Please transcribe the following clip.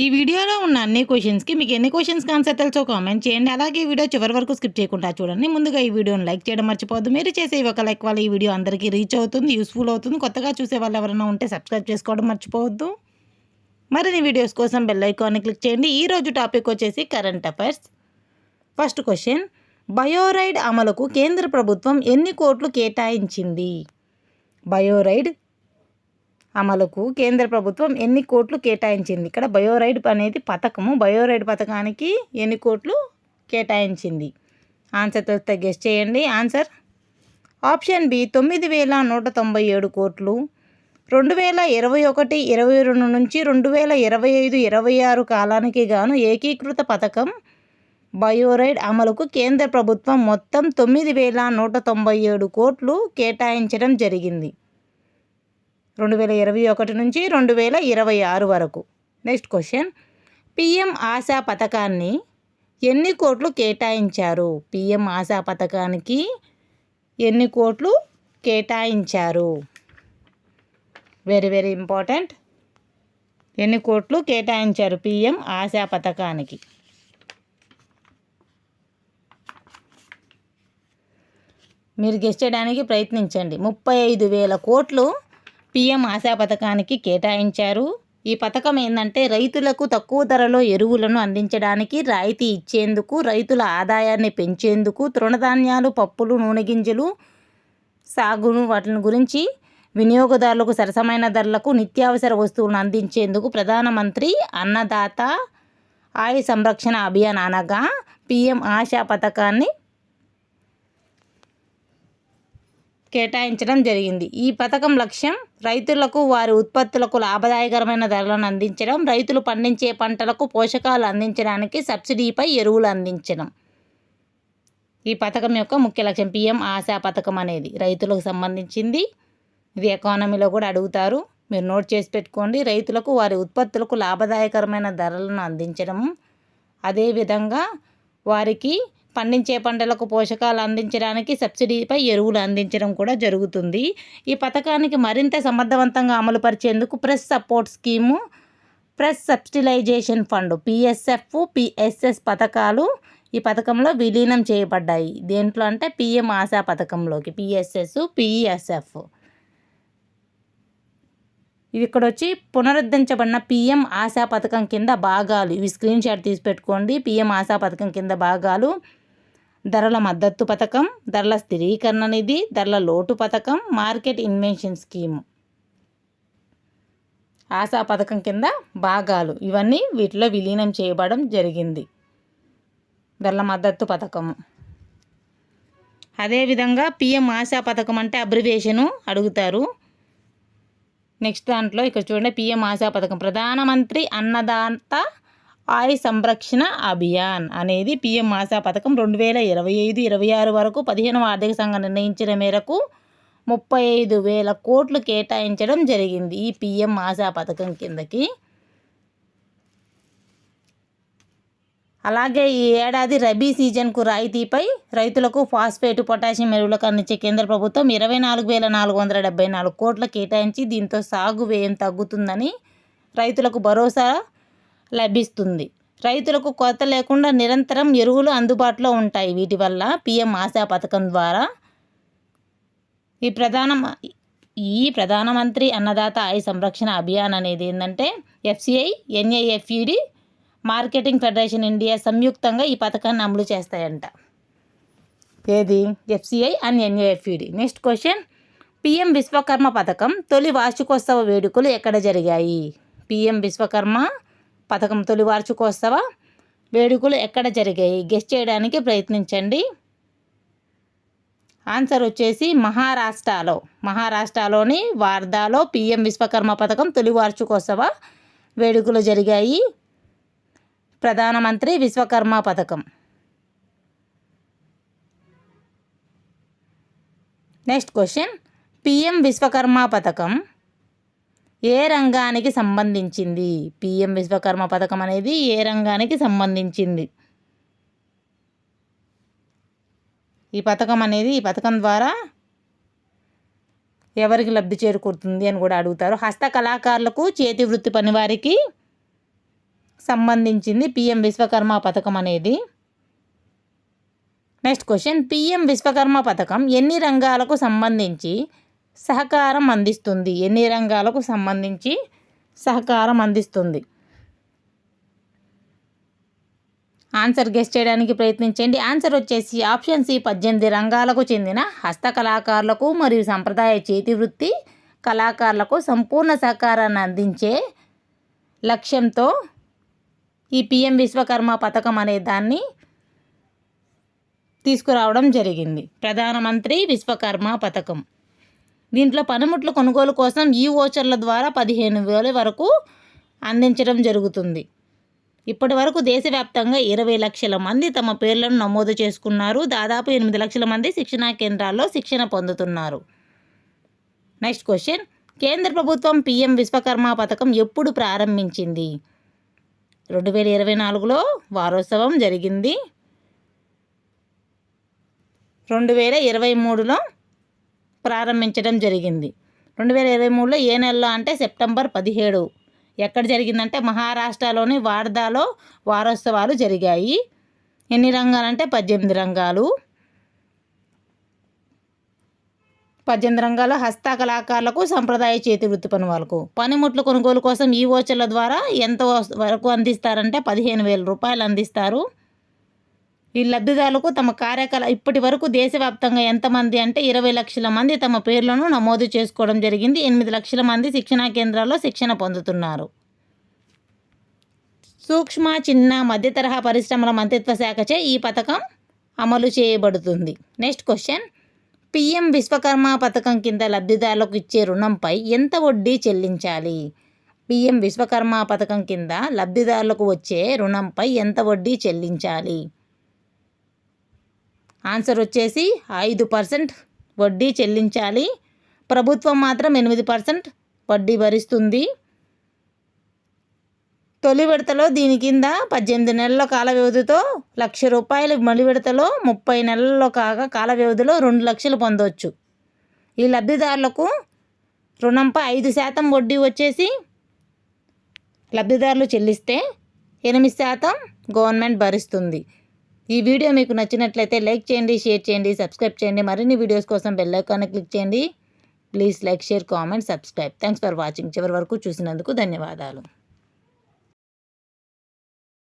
ఈ వీడియోలో ఉన్న అన్ని క్వశ్చన్స్కి మీకు ఎన్ని క్వశ్చన్స్కి ఆన్సర్ తెలుసో కామెంట్ చేయండి. అలాగే ఈ వీడియో చివరి వరకు స్కిప్ చేయకుండా చూడండి. ముందుగా ఈ వీడియోని లైక్ చేయడం మర్చిపోవద్దు. మీరు చేసే ఒక లైక్ వల్ల ఈ వీడియో అందరికీ రీచ్ అవుతుంది, యూస్ఫుల్ అవుతుంది. కొత్తగా చూసే వాళ్ళు ఎవరైనా ఉంటే సబ్స్క్రైబ్ చేసుకోవడం మర్చిపోవద్దు. మరిన్ని వీడియోస్ కోసం బెల్ ఐకాన్ని క్లిక్ చేయండి. ఈరోజు టాపిక్ వచ్చేసి కరెంట్ అఫైర్స్. ఫస్ట్ క్వశ్చన్, బయోరైడ్ అమలుకు కేంద్ర ప్రభుత్వం ఎన్ని కోట్లు కేటాయించింది? బయోరైడ్ అమలుకు కేంద్ర ప్రభుత్వం ఎన్ని కోట్లు కేటాయించింది? ఇక్కడ బయోరైడ్ అనేది పథకము. బయోరైడ్ పథకానికి ఎన్ని కోట్లు కేటాయించింది? ఆన్సర్ తెలిస్తే గెస్ చేయండి. ఆన్సర్ ఆప్షన్ బి 9,197 కోట్లు. 2021-22 నుంచి 2025-26 కాలానికి గాను ఏకీకృత పథకం బయోరైడ్ అమలుకు కేంద్ర ప్రభుత్వం మొత్తం 9,197 కోట్లు కేటాయించడం జరిగింది. 2021 నుంచి 2026 వరకు. నెక్స్ట్ క్వశ్చన్, పిఎం ఆశా పథకాన్ని ఎన్ని కోట్లు కేటాయించారు? పిఎం ఆశా పథకానికి ఎన్ని కోట్లు కేటాయించారు? Very very important. ఎన్ని కోట్లు కేటాయించారు పిఎం ఆశా పథకానికి? మీరు గెస్ చేయడానికి ప్రయత్నించండి. 35,000 కోట్లు పిఎం ఆశా పథకానికి కేటాయించారు. ఈ పథకం ఏంటంటే రైతులకు తక్కువ ధరలో ఎరువులను అందించడానికి, రాయితీ ఇచ్చేందుకు, రైతుల ఆదాయాన్ని పెంచేందుకు, తృణధాన్యాలు, పప్పులు, నూనె గింజలు సాగును వాటిని గురించి వినియోగదారులకు సరసమైన ధరలకు నిత్యావసర వస్తువులను అందించేందుకు ప్రధానమంత్రి అన్నదాత ఆయ సంరక్షణ అభియాన్ అనగా పిఎం ఆశా పథకాన్ని కేటాయించడం జరిగింది. ఈ పథకం లక్ష్యం రైతులకు వారి ఉత్పత్తులకు లాభదాయకరమైన ధరలను అందించడం, రైతులు పండించే పంటలకు పోషకాలు అందించడానికి సబ్సిడీపై ఎరువులు అందించడం. ఈ పథకం యొక్క ముఖ్య లక్ష్యం. పిఎం ఆశా పథకం అనేది రైతులకు సంబంధించింది. ఇది ఎకానమీలో కూడా అడుగుతారు, మీరు నోట్ చేసి పెట్టుకోండి. రైతులకు వారి ఉత్పత్తులకు లాభదాయకరమైన ధరలను అందించడం, అదేవిధంగా వారికి పండించే పంటలకు పోషకాలు అందించడానికి సబ్సిడీపై ఎరువులు అందించడం కూడా జరుగుతుంది. ఈ పథకానికి మరింత సమర్థవంతంగా అమలుపరిచేందుకు price support scheme, price subsidisation fund PSF, PSS పథకాలు ఈ పథకంలో విలీనం చేయబడ్డాయి. దేంట్లో అంటే పిఎం ఆశా పథకంలోకి పిఎస్ఎస్, పిఎస్ఎఫ్. ఇవి ఇక్కడ వచ్చి పునరుద్ధరించబడిన పిఎం ఆశా పథకం కింద భాగాలు. ఇవి స్క్రీన్ షాట్ తీసి పెట్టుకోండి. పిఎం ఆశా పథకం కింద భాగాలు: ధరల మద్దతు పథకం, ధరల స్థిరీకరణ నిధి, ధరల లోటు పథకం, మార్కెట్ ఇన్వెన్షన్ స్కీము. ఆశా పథకం కింద భాగాలు ఇవన్నీ వీటిలో విలీనం చేయబడడం జరిగింది. ధరల మద్దతు పథకము. అదేవిధంగా పిఎం ఆశా పథకం అంటే అబ్రివేషను అడుగుతారు. నెక్స్ట్ దాంట్లో ఇక్కడ చూడండి, పిఎం ఆశా పథకం ప్రధానమంత్రి అన్నదాత ఆయ సంరక్షణ అభియాన్ అనేది పిఎం ఆశా పథకం. 2025-26 వరకు 15వ ఆర్థిక సంఘం నిర్ణయించిన మేరకు 35,000 కోట్లు కేటాయించడం జరిగింది ఈ పిఎం ఆశా పథకం కిందకి. అలాగే ఈ ఏడాది రబీ సీజన్కు రాయితీపై రైతులకు ఫాస్ఫేట్, పొటాషియం ఎరువులకు అందించే కేంద్ర ప్రభుత్వం 24,474 కోట్ల కేటాయించి దీంతో సాగు వ్యయం తగ్గుతుందని రైతులకు భరోసా లభిస్తుంది. రైతులకు కొరత లేకుండా నిరంతరం ఎరువులు అందుబాటులో ఉంటాయి. వీటి వల్ల పిఎం ఆశా పథకం ద్వారా ఈ ప్రధానమంత్రి అన్నదాత ఆయ సంరక్షణ అభియాన్ అనేది ఏంటంటే FCI, NAFED, marketing federation India సంయుక్తంగా ఈ పథకాన్ని అమలు చేస్తాయంట. ఏది? FCI and NAFED. Next question, PM Vishwakarma పథకం తొలి వార్షికోత్సవ వేడుకలు ఎక్కడ జరిగాయి? పిఎం విశ్వకర్మ పథకం తొలి వార్షికోత్సవ వేడుకలు ఎక్కడ జరిగాయి? గెస్ చేయడానికి ప్రయత్నించండి. ఆన్సర్ వచ్చేసి మహారాష్ట్రలోని వార్ధాలో పిఎం విశ్వకర్మ పథకం తొలి వార్షికోత్సవ వేడుకలు జరిగాయి. ప్రధానమంత్రి విశ్వకర్మ పథకం. నెక్స్ట్ క్వశ్చన్, పిఎం విశ్వకర్మ పథకం ఏ రంగానికి సంబంధించింది? పిఎం విశ్వకర్మ పథకం అనేది ఏ రంగానికి సంబంధించింది? ఈ పథకం ద్వారా ఎవరికి లబ్ధి చేకూరుతుంది అని కూడా అడుగుతారు. హస్త కళాకారులకు, చేతి వృత్తి పనివారికి సంబంధించింది పిఎం విశ్వకర్మ పథకం అనేది. నెక్స్ట్ క్వశ్చన్, పిఎం విశ్వకర్మ పథకం ఎన్ని రంగాలకు సంబంధించి సహకారం అందిస్తుంది? ఎన్ని రంగాలకు సంబంధించి సహకారం అందిస్తుంది? ఆన్సర్ గెస్ చేయడానికి ప్రయత్నించండి. ఆన్సర్ వచ్చేసి ఆప్షన్ సి 18 రంగాలకు చెందిన హస్తకళాకారులకు మరియు సంప్రదాయ చేతివృత్తి కళాకారులకు సంపూర్ణ సహకారాన్ని అందించే లక్ష్యంతో ఈ పిఎం విశ్వకర్మ పథకం అనే దాన్ని తీసుకురావడం జరిగింది. ప్రధానమంత్రి విశ్వకర్మ పథకం. దీంట్లో పనిముట్లు కొనుగోలు కోసం ఈ వోచర్ల ద్వారా 15,000 వరకు అందించడం జరుగుతుంది. ఇప్పటి వరకు దేశవ్యాప్తంగా 20 లక్షల మంది తమ పేర్లను నమోదు చేసుకున్నారు. దాదాపు 8 లక్షల మంది శిక్షణా కేంద్రాల్లో శిక్షణ పొందుతున్నారు. నెక్స్ట్ క్వశ్చన్, కేంద్ర ప్రభుత్వం పిఎం విశ్వకర్మ పథకం ఎప్పుడు ప్రారంభించింది? 2024లో వారోత్సవం జరిగింది. 2023లో ప్రారంభించడం జరిగింది. 2023లో ఏ నెలలో అంటే సెప్టెంబర్ 17. ఎక్కడ జరిగిందంటే మహారాష్ట్రలోని వార్ధాలో వారోత్సవాలు జరిగాయి. ఎన్ని రంగాలంటే 18 రంగాలు. 18 రంగాల్లో హస్తకళాకారులకు సంప్రదాయ చేతి వృత్తి పని వాళ్ళకు పనిముట్లు కొనుగోలు కోసం ఈ వోచర్ల ద్వారా ఎంత వరకు అందిస్తారంటే 15,000 రూపాయలు అందిస్తారు. ఈ లబ్ధిదారులకు తమ ఇప్పటి వరకు దేశవ్యాప్తంగా ఎంతమంది అంటే 20 లక్షల మంది తమ పేర్లను నమోదు చేసుకోవడం జరిగింది. 8 లక్షల మంది శిక్షణా కేంద్రాల్లో శిక్షణ పొందుతున్నారు. సూక్ష్మ చిన్న మధ్య తరహా పరిశ్రమల మంత్రిత్వ శాఖచే ఈ పథకం అమలు చేయబడుతుంది. నెక్స్ట్ క్వశ్చన్, పిఎం విశ్వకర్మ పథకం కింద లబ్ధిదారులకు ఇచ్చే రుణంపై ఎంత వడ్డీ చెల్లించాలి? పిఎం విశ్వకర్మ పథకం కింద లబ్ధిదారులకు వచ్చే రుణంపై ఎంత వడ్డీ చెల్లించాలి? ఆన్సర్ వచ్చేసి 5% వడ్డీ చెల్లించాలి. ప్రభుత్వం మాత్రం 8% వడ్డీ భరిస్తుంది. తొలి విడతలో దీని కింద 18 నెలల కాల వ్యవధితో ₹1,00,000, మలి విడతలో 30 నెలల్లో కాల వ్యవధిలో 2 లక్షలు పొందవచ్చు. ఈ లబ్ధిదారులకు రుణంపై 5% వడ్డీ వచ్చేసి లబ్ధిదారులు చెల్లిస్తే 8% గవర్నమెంట్ భరిస్తుంది. ఈ వీడియో మీకు నచ్చినట్లయితే లైక్ చేయండి, షేర్ చేయండి, సబ్స్క్రైబ్ చేయండి. మరిన్ని వీడియోస్ కోసం బెల్ ఐకాన్ని క్లిక్ చేయండి. Please like, share, comment, subscribe. Thanks for watching. చివరి వరకు చూసినందుకు ధన్యవాదాలు.